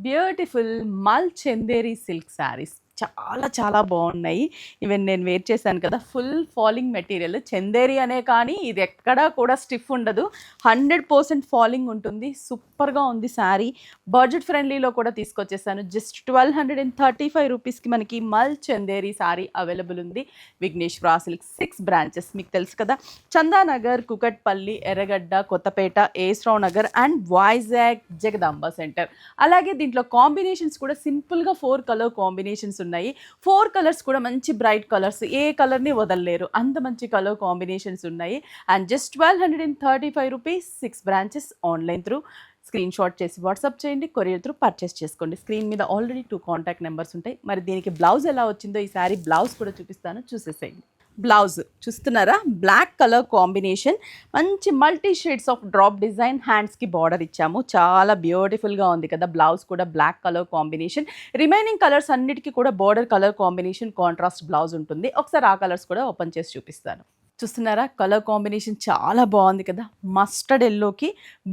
Beautiful మల్ Chanderi silk saris చాలా చాలా బాగున్నాయి. ఈవెన్ నేను వేర్ చేశాను కదా, ఫుల్ ఫాలింగ్ మెటీరియల్. చందేరి అనే కానీ ఇది ఎక్కడా కూడా స్టిఫ్ ఉండదు, 100% ఫాలింగ్ ఉంటుంది. సూపర్గా ఉంది శారీ. బడ్జెట్ ఫ్రెండ్లీలో కూడా తీసుకొచ్చేసాను. జస్ట్ 1235 రూపీస్కి మనకి మల్ చందేరి శారీ అవైలబుల్ ఉంది. విఘ్నేశ్వర సిల్క్ 6 బ్రాంచెస్ మీకు తెలుసు కదా, చందానగర్, కుకట్పల్లి, ఎర్రగడ్డ, కొత్తపేట, ఏస్రావ్ నగర్ అండ్ వైజాగ్ జగదాంబ సెంటర్. అలాగే దీంట్లో కాంబినేషన్స్ కూడా సింపుల్గా 4 కలర్ కాంబినేషన్స్ ఉన్నాయి. 4 కలర్స్ కూడా మంచి బ్రైట్ కలర్స్, ఏ కలర్ని వదలలేరు, అంత మంచి కలర్ కాంబినేషన్స్ ఉన్నాయి. And just 1235 rupees, 6 branches. Online through screen shot చేసి వాట్సాప్ చేయండి, కొరియర్ త్రూ పర్చేస్ చేసుకోండి. స్క్రీన్ మీద ఆల్రెడీ 2 కాంటాక్ట్ నెంబర్స్ ఉంటాయి. మరి దీనికి బ్లౌజ్ ఎలా వచ్చిందో, ఈ శారీ బ్లౌజ్ కూడా చూపిస్తాను, చూసేసేయండి. బ్లౌజ్ చూస్తున్నారా, బ్లాక్ కలర్ కాంబినేషన్, మంచి multi shades of drop design, హ్యాండ్స్కి బార్డర్ ఇచ్చాము. చాలా బ్యూటిఫుల్గా ఉంది కదా. బ్లౌజ్ కూడా black colour combination. Remaining colours అన్నిటికీ కూడా border colour combination, contrast blouse ఉంటుంది. ఒకసారి ఆ కలర్స్ కూడా ఓపెన్ చేసి చూపిస్తాను. చూస్తున్నారా, కలర్ కాంబినేషన్ చాలా బాగుంది కదా. మస్టర్డ్ ఎల్లోకి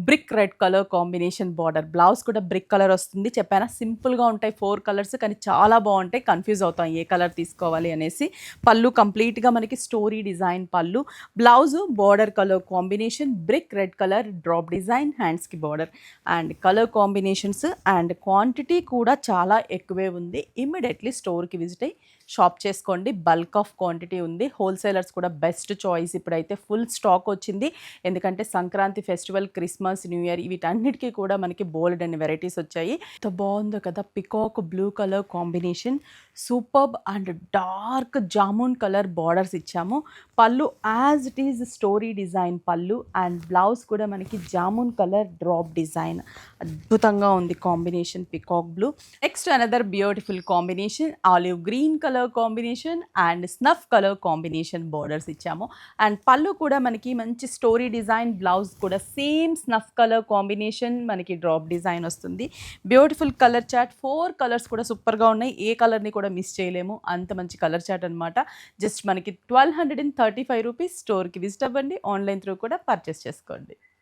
brick red colour combination border. Blouse కూడా బ్రిక్ కలర్ వస్తుంది. చెప్పానా, సింపుల్గా ఉంటాయి 4 కలర్స్, కానీ చాలా బాగుంటాయి. కన్ఫ్యూజ్ అవుతాం ఏ కలర్ తీసుకోవాలి అనేసి. పళ్ళు కంప్లీట్గా మనకి స్టోరీ డిజైన్ పళ్ళు. Blouse border colour combination, brick red colour drop design, హ్యాండ్స్కి border. And colour combinations and quantity కూడా చాలా ఎక్కువే ఉంది. ఇమ్మీడియట్లీ స్టోర్కి విజిట్ అయ్యి షాప్ చేసుకోండి. బల్క్ ఆఫ్ క్వాంటిటీ ఉంది. హోల్సేలర్స్ కూడా బెస్ట్ చాయిస్. ఇప్పుడైతే ఫుల్ స్టాక్ వచ్చింది, ఎందుకంటే Sankranti festival, Christmas, new year వీటన్నిటికీ కూడా మనకి బోల్డ్ అండ్ వెరైటీస్ వచ్చాయి. ఎంత బాగుందో కదా. Peacock blue colour combination, superb and dark jamun colour borders ఇచ్చాము. పళ్ళు as it is story design పళ్ళు. అండ్ బ్లౌజ్ కూడా మనకి జామున్ కలర్ డ్రాప్ డిజైన్. అద్భుతంగా ఉంది combination, peacock blue. Next another beautiful combination, olive green colour combination and snuff colour combination borders ఇచ్చాము. And పళ్ళు కూడా మనకి మంచి స్టోరీ డిజైన్, బ్లౌజ్ కూడా సేమ్ స్నఫ్ కలర్ కాంబినేషన్, మనకి డ్రాప్ డిజైన్ వస్తుంది. Beautiful colour chart. 4 కలర్స్ కూడా సూపర్గా ఉన్నాయి. ఏ కలర్ని కూడా మిస్ చేయలేము, అంత మంచి కలర్ చార్ట్ అనమాట. జస్ట్ మనకి 1235 రూపీస్. స్టోర్కి విజిట్ అవ్వండి, ఆన్లైన్ త్రూ కూడా పర్చేస్ చేసుకోండి.